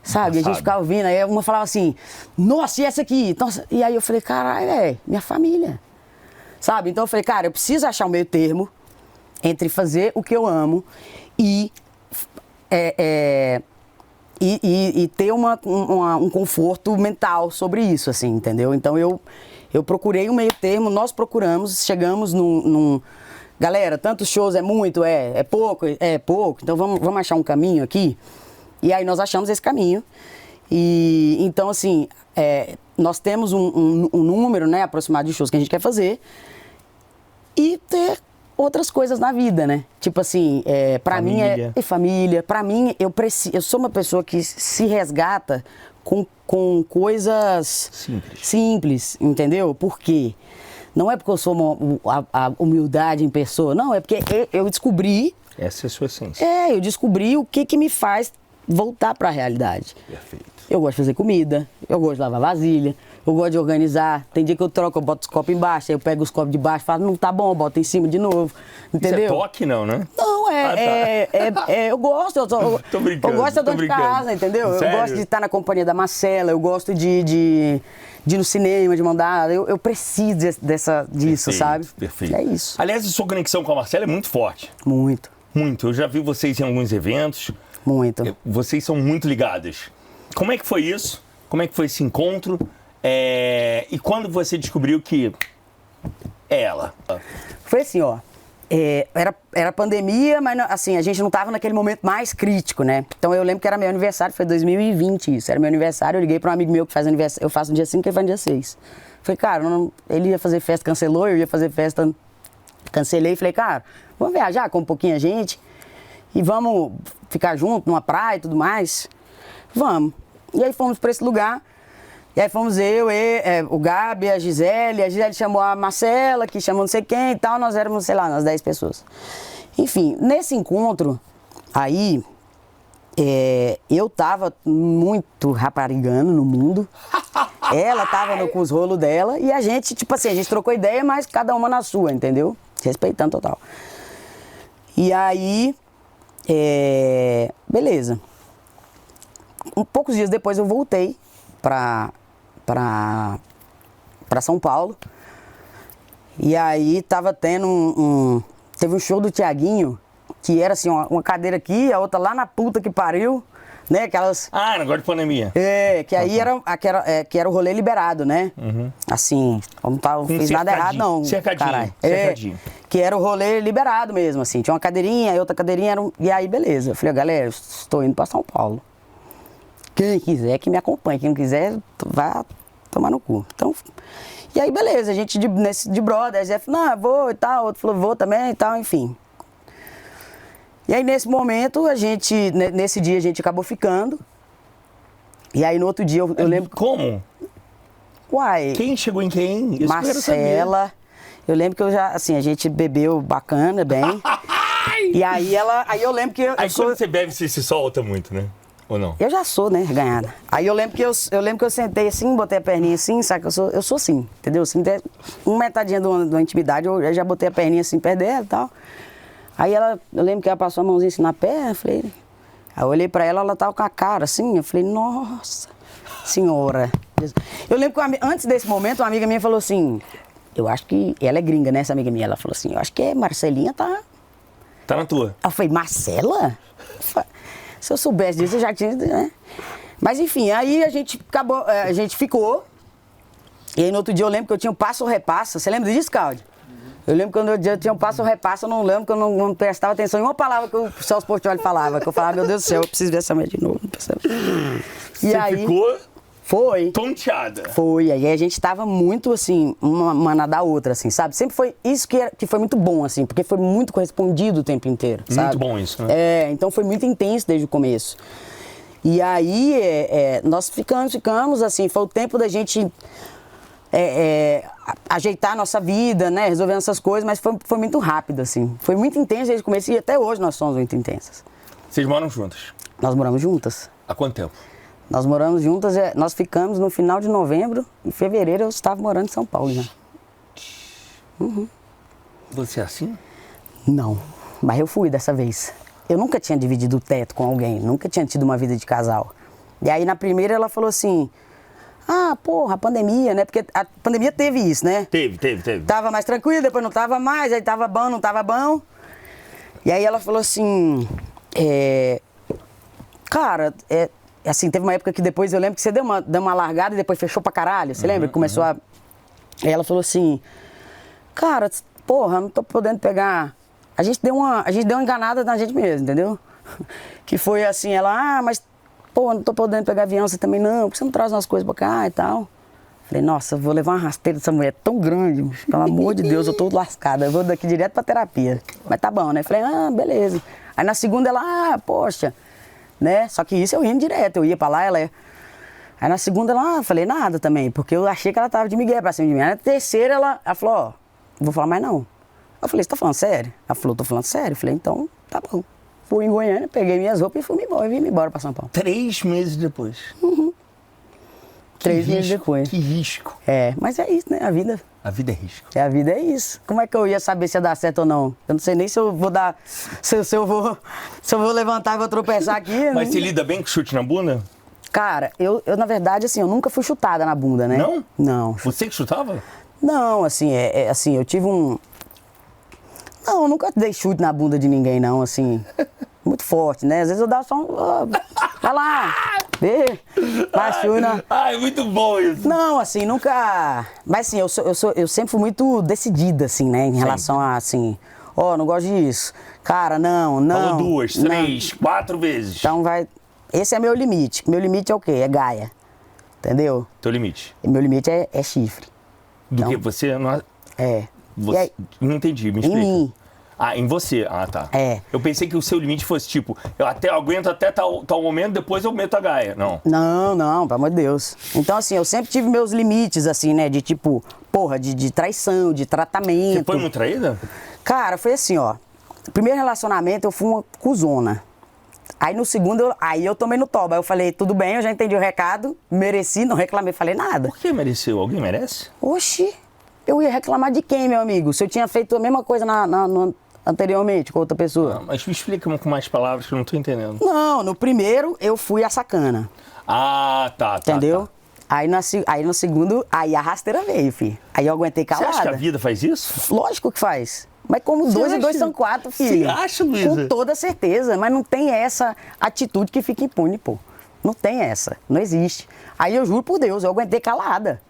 sabe? E a gente ficava ouvindo, aí uma falava assim, nossa, e essa aqui? Nossa. E aí eu falei, caralho, minha família, sabe? Então eu falei, cara, eu preciso achar um meio termo entre fazer o que eu amo e ter um conforto mental sobre isso, assim, entendeu? Então eu procurei um meio termo, nós procuramos, chegamos num... Galera, tantos shows é muito, é pouco, então vamos achar um caminho aqui. E aí nós achamos esse caminho. E então, assim, nós temos um número, né, aproximado de shows que a gente quer fazer e ter outras coisas na vida, né? Tipo assim, pra mim família. Pra mim, eu sou uma pessoa que se resgata com coisas simples, entendeu? Por quê? Não é porque eu sou a humildade em pessoa, não, é porque eu descobri... Essa é a sua essência. Eu descobri o que me faz voltar pra realidade. Perfeito. Eu gosto de fazer comida, eu gosto de lavar vasilha, eu gosto de organizar. Tem dia que eu troco, eu boto os copos embaixo, aí eu pego os copos de baixo e falo, não tá bom, eu boto em cima de novo, entendeu? Isso é toque não, né? Não, eu gosto, Tô brincando, eu gosto de estar de casa, entendeu? Sério? Eu gosto de estar na companhia da Marcela, eu gosto de ir no cinema, de mandar, eu preciso disso, Perfeito, sabe? Perfeito. É isso. Aliás, a sua conexão com a Marcela é muito forte. Muito. Muito. Eu já vi vocês em alguns eventos. Muito. Vocês são muito ligadas. Como é que foi isso? Como é que foi esse encontro? E quando você descobriu que é ela? Foi assim, ó. Era pandemia, mas assim, a gente não tava naquele momento mais crítico, né? Então eu lembro que era meu aniversário, foi 2020 isso. Era meu aniversário, eu liguei para um amigo meu que faz aniversário, eu faço no dia 5 e ele faz no dia 6. Falei, cara, ele ia fazer festa, cancelou, eu ia fazer festa, cancelei. Falei, cara, vamos viajar com um pouquinho a gente e vamos ficar junto numa praia e tudo mais? Vamos. E aí fomos para esse lugar. E aí fomos o Gabi, a Gisele chamou a Marcela, que chamou não sei quem e tal, nós éramos, sei lá, umas 10 pessoas. Enfim, nesse encontro, aí, eu tava muito raparigando no mundo, ela tava com os rolos dela, e a gente, tipo assim, a gente trocou ideia, mas cada uma na sua, entendeu? Respeitando total. E aí, beleza. Poucos dias depois eu voltei pra São Paulo. E aí tava tendo teve um show do Thiaguinho, que era assim, uma cadeira aqui, a outra lá na puta que pariu, né? Aquelas... negócio de pandemia. Que aí que era o rolê liberado, né? Uhum. Assim, não fiz nada errado não. Cercadinho. Que era o rolê liberado mesmo, assim. Tinha uma cadeirinha, aí outra cadeirinha, e aí beleza. Eu falei, galera, eu estou indo pra São Paulo. Quem quiser que me acompanhe, quem não quiser, vá tomar no cu. Então, e aí beleza, a gente de brother, a Zé falou, não, vou e tal, outro falou, vou também e tal, enfim. E aí nesse momento, nesse dia a gente acabou ficando. E aí no outro dia eu lembro... Como? Uai... Quem chegou em quem? Isso Marcela. Eu lembro que a gente bebeu bacana, bem. E aí eu lembro que Aí quando você bebe, você se solta muito, né? Ou não? Eu já sou, né, ganhada. Aí eu lembro que eu sentei assim, botei a perninha assim, sabe? Eu sou assim, entendeu? Assim, uma metadinha de uma intimidade, eu já botei a perninha assim perto dela e tal. Aí eu lembro que ela passou a mãozinha assim na perna, falei. Aí eu olhei pra ela, ela tava com a cara assim, eu falei, nossa senhora. Eu lembro que antes desse momento, uma amiga minha falou assim, eu acho que, ela é gringa, né, essa amiga minha, ela falou assim, eu acho que Marcelinha tá... Tá na tua. Eu falei, Marcela? Se eu soubesse disso, eu já tinha, né? Mas enfim, aí a gente ficou. E aí no outro dia eu lembro que eu tinha um passo-repassa. Você lembra disso, Cláudio? Eu lembro quando eu tinha um passo-repassa, eu não lembro que eu não prestava atenção em uma palavra que o Celso Portiolli falava. Que eu falava, meu Deus do céu, eu preciso ver essa mulher de novo. Você ficou... Foi. Tonteada. Foi, aí a gente tava muito assim, uma da outra, assim, sabe? Sempre foi isso que foi muito bom, assim, porque foi muito correspondido o tempo inteiro, sabe? Muito bom isso, né? Então foi muito intenso desde o começo. E aí nós ficamos, assim, foi o tempo da gente ajeitar a nossa vida, né? Resolvendo essas coisas, mas foi muito rápido, assim. Foi muito intenso desde o começo e até hoje nós somos muito intensas. Vocês moram juntas? Nós moramos juntas. Há quanto tempo? Nós moramos juntas, nós ficamos no final de novembro, em fevereiro eu estava morando em São Paulo já. Uhum. Você é assim? Não, mas eu fui dessa vez. Eu nunca tinha dividido o teto com alguém, nunca tinha tido uma vida de casal. E aí na primeira ela falou assim, porra, a pandemia, né? Porque a pandemia teve isso, né? Teve. Tava mais tranquilo, depois não tava mais, aí tava bom, não tava bom. E aí ela falou assim, cara, assim, teve uma época que depois eu lembro que você deu uma largada e depois fechou pra caralho. Você lembra? Começou a... Aí ela falou assim, cara, porra, não tô podendo pegar... A gente deu uma enganada na gente mesmo, entendeu? Que foi assim, ela, mas, pô, não tô podendo pegar avião, você também não, por que você não traz umas coisas pra cá e tal? Falei, nossa, eu vou levar uma rasteira dessa mulher tão grande, pelo amor de Deus, eu tô lascada, eu vou daqui direto pra terapia. Mas tá bom, né? Falei, beleza. Aí na segunda ela, poxa... Né? Só que isso eu indo direto, eu ia pra lá, ela ia. Aí na segunda ela, falei nada também, porque eu achei que ela tava de migué pra cima de mim. Aí na terceira ela falou, não vou falar mais não. Eu falei, você tá falando sério? Ela falou, tô falando sério. Eu falei, então, tá bom. Fui em Goiânia, peguei minhas roupas e vim embora pra São Paulo. 3 meses depois. Uhum. 3 meses depois. Que risco. Mas é isso, né? A vida é risco. A vida é isso. Como é que eu ia saber se ia dar certo ou não? Eu não sei nem se eu vou dar. Se eu vou levantar e vou tropeçar aqui. Mas você lida bem com chute na bunda? Cara, eu na verdade, assim, eu nunca fui chutada na bunda, né? Não? Não. Você que chutava? Não, assim, assim, eu tive um... Não, eu nunca dei chute na bunda de ninguém, não, assim... Muito forte, né? Às vezes eu dava só um... vai lá! Machuna. Ai, muito bom isso. Não, assim, nunca... Mas assim, eu sempre fui muito decidida, assim, né? Em relação a, assim... não gosto disso. Cara, não. Falou 2, 3, 4 vezes. Então vai... Esse é meu limite. Meu limite é o quê? É gaia. Entendeu? Teu limite? E meu limite é chifre. Do que você não... Você... Aí... Não entendi, me explica. Em mim. Em você? Tá. Eu pensei que o seu limite fosse tipo, eu aguento até tal momento, depois eu meto a gaia. Não. Não, pelo amor de Deus. Então, assim, eu sempre tive meus limites, assim, né? De tipo, porra, de traição, de tratamento. Você foi muito traída? Cara, foi assim, ó. Primeiro relacionamento eu fui uma cuzona. Aí no segundo, eu tomei no toba. Aí eu falei, tudo bem, eu já entendi o recado, mereci, não reclamei, falei nada. Por que mereceu? Alguém merece? Oxi, eu ia reclamar de quem, meu amigo? Se eu tinha feito a mesma coisa anteriormente com outra pessoa. Mas me explica com mais palavras que eu não tô entendendo. Não, no primeiro eu fui a sacana. Tá. Entendeu? Tá. Aí no segundo, a rasteira veio, filho. Aí eu aguentei calada. Você acha que a vida faz isso? Lógico que faz. Mas como 2 e 2 são 4, filho. Você acha, Luísa? Com toda certeza. Mas não tem essa atitude que fica impune, pô. Não tem essa. Não existe. Aí eu juro por Deus, eu aguentei calada.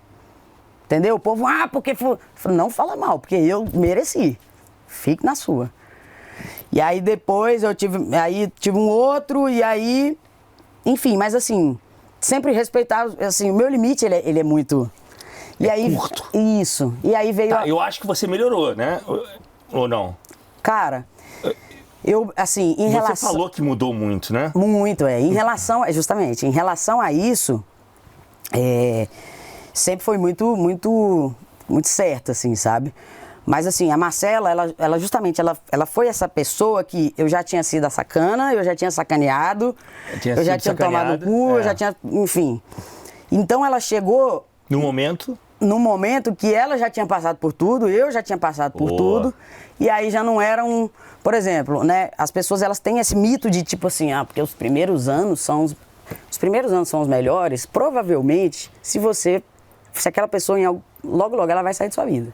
Entendeu? O povo, porque foi... Não fala mal, porque eu mereci. Fique na sua. E aí depois eu tive um outro, e aí... Enfim, mas assim, sempre respeitar, assim, o meu limite, ele é muito... E aí, curto. Isso. E aí veio... Eu acho que você melhorou, né? Ou não? Cara, eu, assim, em relação... Você falou que mudou muito, né? Muito, Em relação... Justamente, em relação a isso, sempre foi muito certo, assim, sabe? Mas assim, a Marcela, ela justamente, ela foi essa pessoa que eu já tinha sido a sacana, eu já tinha sacaneado, eu já tinha tomado o cu, eu já tinha, enfim. Então ela chegou... No momento? No momento que ela já tinha passado por tudo, eu já tinha passado por tudo, e aí já não era um... Por exemplo, né, as pessoas, elas têm esse mito de tipo assim, porque os primeiros anos são os melhores. Provavelmente, se aquela pessoa logo ela vai sair de sua vida.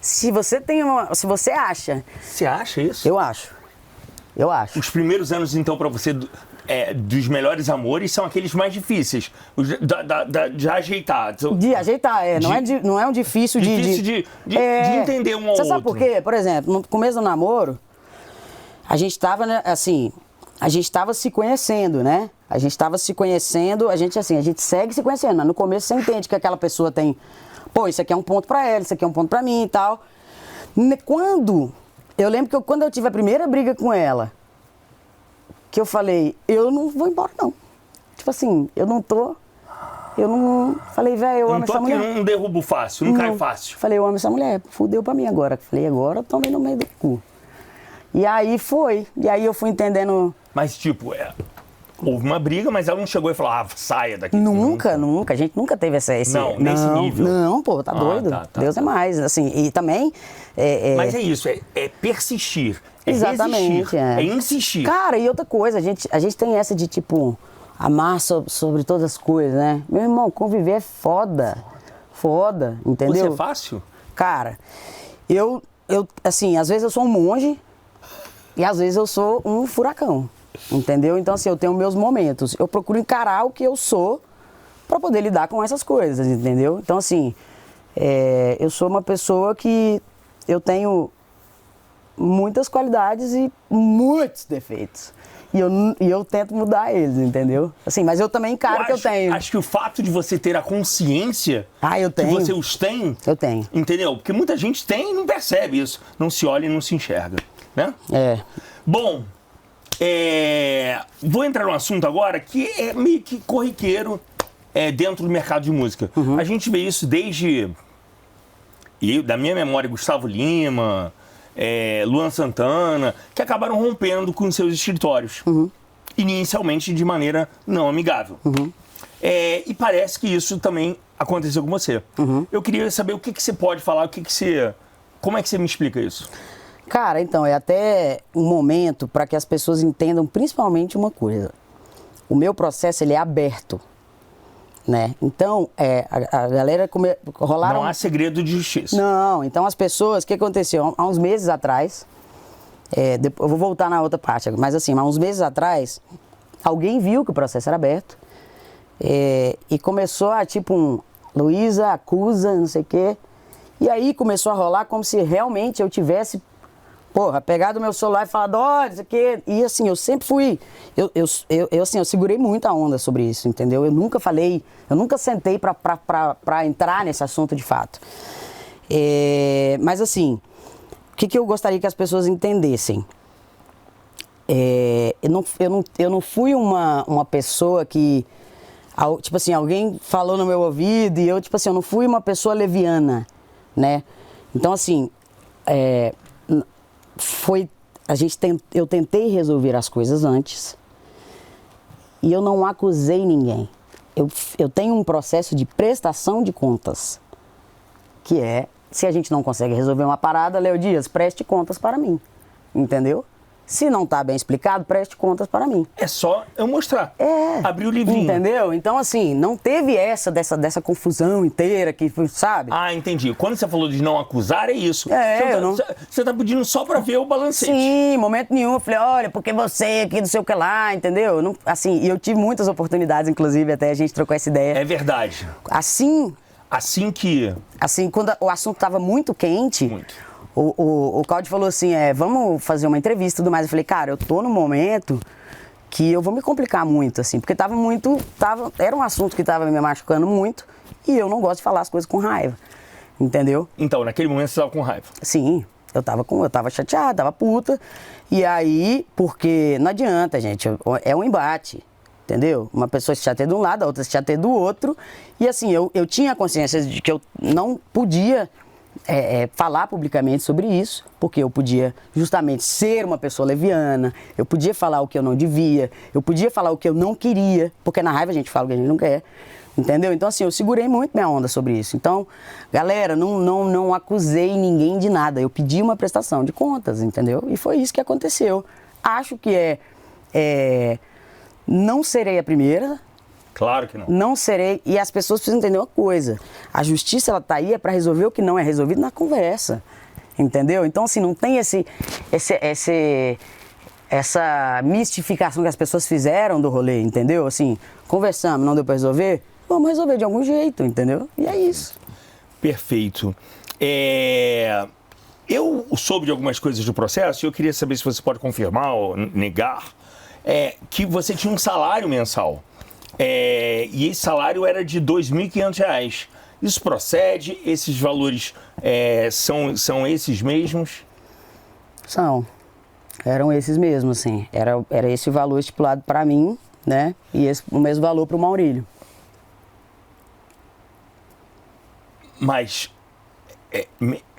Se você acha... Você acha isso? Eu acho. Os primeiros anos, então, para você, dos melhores amores, são aqueles mais difíceis. De ajeitar. De ajeitar, não é um difícil de... Difícil de entender um ao outro. Você sabe por quê? Por exemplo, no começo do namoro, a gente tava, né, assim... A gente tava se conhecendo, né? A gente segue se conhecendo. Mas no começo você entende que aquela pessoa tem... Pô, isso aqui é um ponto pra ela, isso aqui é um ponto pra mim e tal. Eu lembro que quando eu tive a primeira briga com ela, que eu falei, eu não vou embora não. Tipo assim, falei, velho, eu amo essa mulher. Não tô aqui, não derrubo fácil, não cai fácil. Falei, eu amo essa mulher, fudeu pra mim agora. Falei, agora eu tomei no meio do cu. E aí eu fui entendendo... Mas tipo, houve uma briga, mas ela não chegou e falou, saia daqui. Nunca. A gente nunca teve esse... Não, nesse nível. Não, pô, tá doido. Deus é mais, assim, e também... Mas é isso, é persistir, exatamente, resistir, é insistir. Cara, e outra coisa, a gente tem essa de, tipo, amar sobre todas as coisas, né? Meu irmão, conviver é foda, entendeu? Você é fácil? Cara, eu assim, às vezes eu sou um monge e às vezes eu sou um furacão. Entendeu? Então, assim, eu tenho meus momentos. Eu procuro encarar o que eu sou pra poder lidar com essas coisas, entendeu? Então, assim, eu sou uma pessoa que eu tenho muitas qualidades e muitos defeitos. E eu tento mudar eles, entendeu? Assim, mas eu também encaro que eu tenho. Acho que o fato de você ter a consciência que você os tem... Eu tenho. Entendeu? Porque muita gente tem e não percebe isso. Não se olha e não se enxerga, né? Bom... vou entrar num assunto agora que é meio que corriqueiro dentro do mercado de música. A gente vê isso desde, da minha memória, Gustavo Lima, Luan Santana, que acabaram rompendo com seus escritórios. Inicialmente de maneira não amigável. E parece que isso também aconteceu com você. Eu queria saber o que você pode falar, como é que você me explica isso? Cara, então, é até um momento para que as pessoas entendam principalmente uma coisa. O meu processo, ele é aberto, né? Então, a galera rolaram... Não há segredo de justiça. Não, então as pessoas, o que aconteceu? Há uns meses atrás, eu vou voltar na outra parte, mas assim, há uns meses atrás, alguém viu que o processo era aberto e começou a, tipo, Luísa acusa, não sei o quê, e aí começou a rolar como se realmente eu tivesse... pegado o meu celular e falado, olha, isso aqui... E assim, eu sempre fui... Eu segurei muita onda sobre isso, entendeu? Eu nunca sentei pra entrar nesse assunto de fato. Mas assim, o que eu gostaria que as pessoas entendessem? Eu não fui uma pessoa que... Tipo assim, alguém falou no meu ouvido e eu, tipo assim, eu não fui uma pessoa leviana, né? Então assim... eu tentei resolver as coisas antes e eu não acusei ninguém. Eu tenho um processo de prestação de contas, que se a gente não consegue resolver uma parada, Léo Dias, preste contas para mim, entendeu? Se não está bem explicado, preste contas para mim. É só eu mostrar. Abrir o livrinho. Entendeu? Então, assim, não teve dessa confusão inteira que foi, sabe? Entendi. Quando você falou de não acusar, é isso. Você tá pedindo só pra ver o balancete. Sim, momento nenhum. Eu falei, olha, porque você aqui, não sei o que lá, entendeu? Não, assim, e eu tive muitas oportunidades, inclusive, até a gente trocou essa ideia. É verdade. Assim, quando o assunto tava muito quente... Muito. O Claudio falou assim, vamos fazer uma entrevista e tudo mais. Eu falei, cara, eu tô num momento que eu vou me complicar muito, assim, porque era um assunto que tava me machucando muito e eu não gosto de falar as coisas com raiva, entendeu? Então, naquele momento você tava com raiva? Sim, eu tava chateada, tava puta, e aí, porque não adianta, gente, é um embate, entendeu? Uma pessoa se chateia de um lado, a outra se chateia do outro, e assim, eu tinha consciência de que eu não podia falar publicamente sobre isso, porque eu podia justamente ser uma pessoa leviana, eu podia falar o que eu não devia, eu podia falar o que eu não queria, porque na raiva a gente fala o que a gente não quer, entendeu? Então assim, eu segurei muito minha onda sobre isso. Então, galera, não acusei ninguém de nada, eu pedi uma prestação de contas, entendeu? E foi isso que aconteceu. Acho que não serei a primeira. Claro que não. Não serei, e as pessoas precisam entender uma coisa, a justiça ela tá aí para resolver o que não é resolvido na conversa, entendeu? Então assim, não tem essa mistificação que as pessoas fizeram do rolê, entendeu? Assim, conversamos, não deu para resolver, vamos resolver de algum jeito, entendeu? E é isso. Perfeito. Eu soube de algumas coisas do processo e eu queria saber se você pode confirmar ou negar que você tinha um salário mensal. E esse salário era de R$ 2.500. Isso procede? Esses valores são esses mesmos? Eram esses mesmos, assim. Era esse o valor estipulado para mim, né? E o mesmo valor para o Maurílio. Mas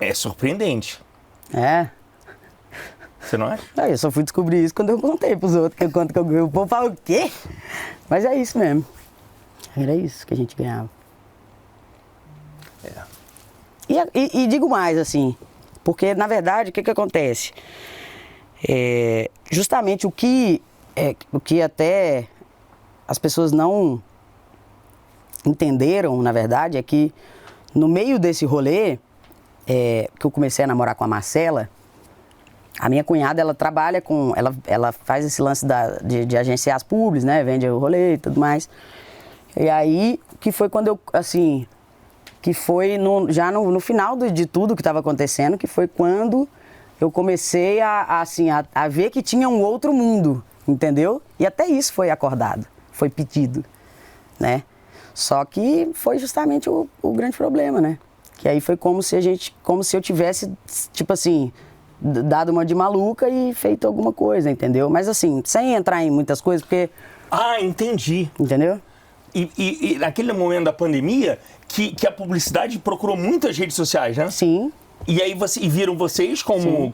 é surpreendente. Você não acha? Eu só fui descobrir isso quando eu contei pros outros, que o povo fala o quê? Mas é isso mesmo. Era isso que a gente ganhava. E digo mais, assim, porque na verdade o que acontece? Justamente o que até as pessoas não entenderam, na verdade, é que no meio desse rolê, que eu comecei a namorar com a Marcela, a minha cunhada, ela trabalha com... Ela faz esse lance de agenciar as publis, né? Vende o rolê e tudo mais. E aí, que foi quando eu, assim... Que foi já no final de tudo que estava acontecendo, que foi quando eu comecei a ver que tinha um outro mundo, entendeu? E até isso foi acordado, foi pedido, né? Só que foi justamente o grande problema, né? Que aí foi como se eu tivesse, tipo assim... dado uma de maluca e feito alguma coisa, entendeu? Mas assim, sem entrar em muitas coisas, porque... Entendi. Entendeu? E naquele momento da pandemia, que a publicidade procurou muitas redes sociais, né? Sim. E aí viram vocês como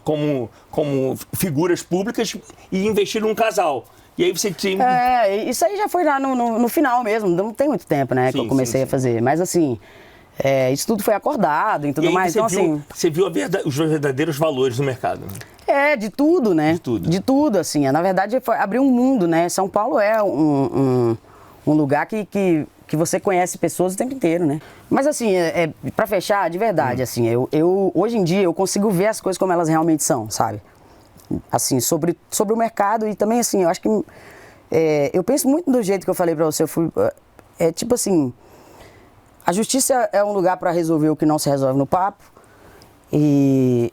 figuras públicas e investiram num casal. E aí você tinha... isso aí já foi lá no final mesmo, não tem muito tempo, né, que eu comecei a fazer. Mas assim... isso tudo foi acordado e tudo e aí mais. Você viu os verdadeiros valores do mercado. De tudo, né? De tudo. De tudo, assim. Na verdade, foi abrir um mundo, né? São Paulo é um lugar que você conhece pessoas o tempo inteiro, né? Mas assim, pra fechar, de verdade, assim, eu hoje em dia eu consigo ver as coisas como elas realmente são, sabe? Assim, sobre o mercado e também, assim, eu acho que... eu penso muito do jeito que eu falei pra você. Tipo assim... A justiça é um lugar para resolver o que não se resolve no papo e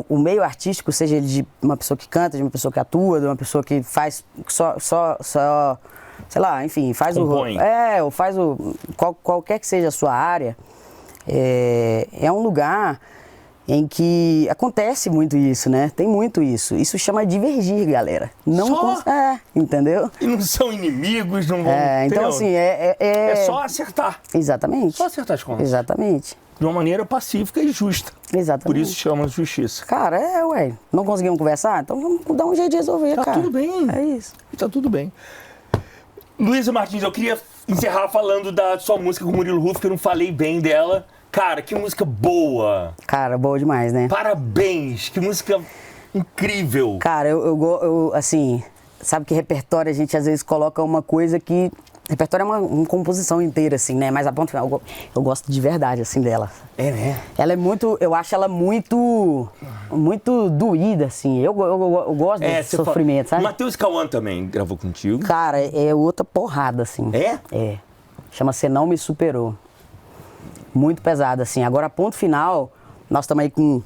o meio artístico, seja ele de uma pessoa que canta, de uma pessoa que atua, de uma pessoa que faz só sei lá, enfim, faz compõe. ou faz qualquer que seja a sua área, é um lugar em que acontece muito isso, né? Tem muito isso. Isso chama divergir, galera. Entendeu? E não são inimigos, não vão... então assim, é só acertar. Exatamente. Só acertar as contas. Exatamente. De uma maneira pacífica e justa. Exatamente. Por isso chama de justiça. Cara, não conseguimos conversar? Então vamos dar um jeito de resolver, cara. Tá tudo bem. É isso. Tá tudo bem. Luísa Martins, eu queria encerrar falando da sua música com o Murilo Ruff, que eu não falei bem dela. Cara, que música boa! Cara, boa demais, né? Parabéns! Que música incrível! Cara, eu assim, sabe que repertório a gente às vezes coloca uma coisa que... Repertório é uma composição inteira, assim, né? Mas a ponto final, eu gosto de verdade, assim, dela. Né? Ela é muito... Eu acho ela muito doída, assim. Eu gosto desse sofrimento, sabe? Matheus Cauã também gravou contigo. Cara, é outra porrada, assim. É? Chama Cê Não Me Superou. Muito pesada, assim. Agora, a ponto final, nós estamos aí com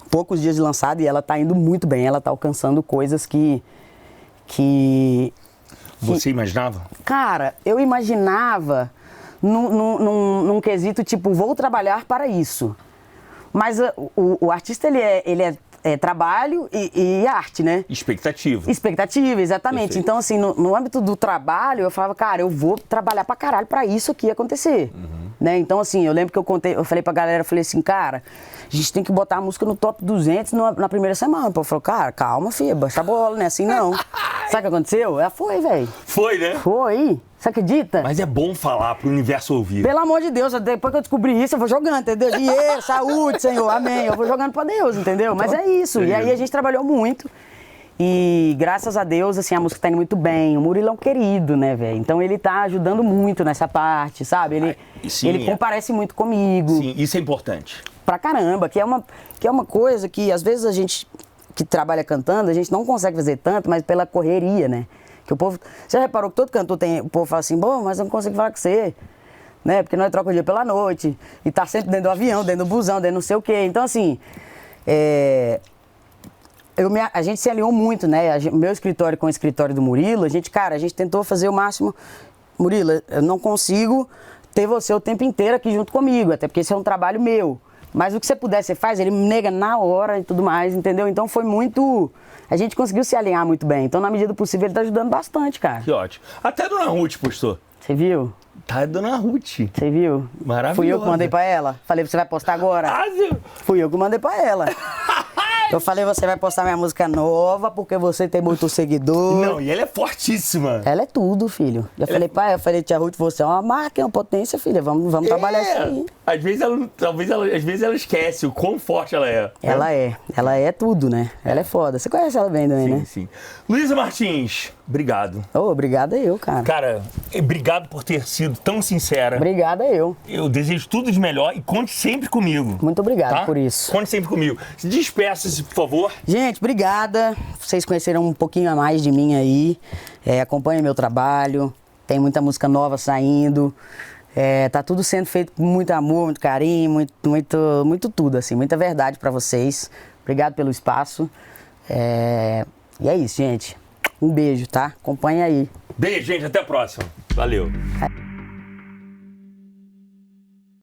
poucos dias de lançado e ela tá indo muito bem. Ela tá alcançando coisas que... Você imaginava? Cara, eu imaginava num quesito tipo, vou trabalhar para isso. Mas o artista, ele é trabalho e arte, né? Expectativa, exatamente. Perfeito. Então, assim, no âmbito do trabalho, eu falava, cara, eu vou trabalhar pra caralho pra isso aqui acontecer. né? Então, assim, eu lembro que eu falei pra galera, eu falei assim, cara, a gente tem que botar a música no top 200 na primeira semana. O povo falou, cara, calma, filha, baixa a bola, né? Assim não. Sabe o que aconteceu? Ela foi, velho. Foi, né? Foi. Você acredita? Mas é bom falar pro universo ouvir. Pelo amor de Deus, depois que eu descobri isso, eu vou jogando, entendeu? Dinheiro, saúde, Senhor, amém. Eu vou jogando pra Deus, entendeu? Mas é isso. E aí a gente trabalhou muito. E graças a Deus, assim, a música tá indo muito bem. O Murilo é um querido, né, velho? Então ele tá ajudando muito nessa parte, sabe? Ele comparece muito comigo. Sim, isso é importante. Pra caramba, que é uma coisa que às vezes a gente que trabalha cantando, a gente não consegue fazer tanto, mas pela correria, né? Que o povo... Você já reparou que todo cantor tem... O povo fala assim, bom, mas eu não consigo falar com você, né? Porque nós trocamos o dia pela noite, e tá sempre dentro do avião, dentro do busão, dentro do não sei o quê. Então, assim, a gente se alinhou muito, né? Meu escritório com o escritório do Murilo, a gente tentou fazer o máximo. Murilo, eu não consigo ter você o tempo inteiro aqui junto comigo, até porque esse é um trabalho meu. Mas o que você puder, você faz, ele me nega na hora e tudo mais, entendeu? Então foi muito... A gente conseguiu se alinhar muito bem. Então, na medida do possível, ele tá ajudando bastante, cara. Que ótimo. Até a Dona Ruth postou. Você viu? Tá a Dona Ruth. Você viu? Maravilhoso. Fui eu que mandei pra ela. Falei, você vai postar agora? Fui eu que mandei pra ela. Eu falei, você vai postar minha música nova porque você tem muito seguidor. Não, e ela é fortíssima. Ela é tudo, filho. Falei, pai, tia Ruth, você é uma marca, é uma potência, filha. Vamos trabalhar isso aí. Às vezes ela esquece o quão forte ela é. Ela é tudo, né? Ela é foda. Você conhece ela bem também, né? Sim. Luísa Martins, obrigado. Obrigada eu, cara. Cara, obrigado por ter sido tão sincera. Obrigada eu. Eu desejo tudo de melhor e conte sempre comigo. Muito obrigado tá? por isso. Conte sempre comigo. Se despeça-se, por favor. Gente, obrigada. Vocês conheceram um pouquinho a mais de mim aí. Acompanhem meu trabalho. Tem muita música nova saindo. Tá tudo sendo feito com muito amor, muito carinho, muito tudo, assim. Muita verdade pra vocês. Obrigado pelo espaço. E é isso, gente. Um beijo, tá? Acompanha aí. Beijo, gente. Até a próxima. Valeu.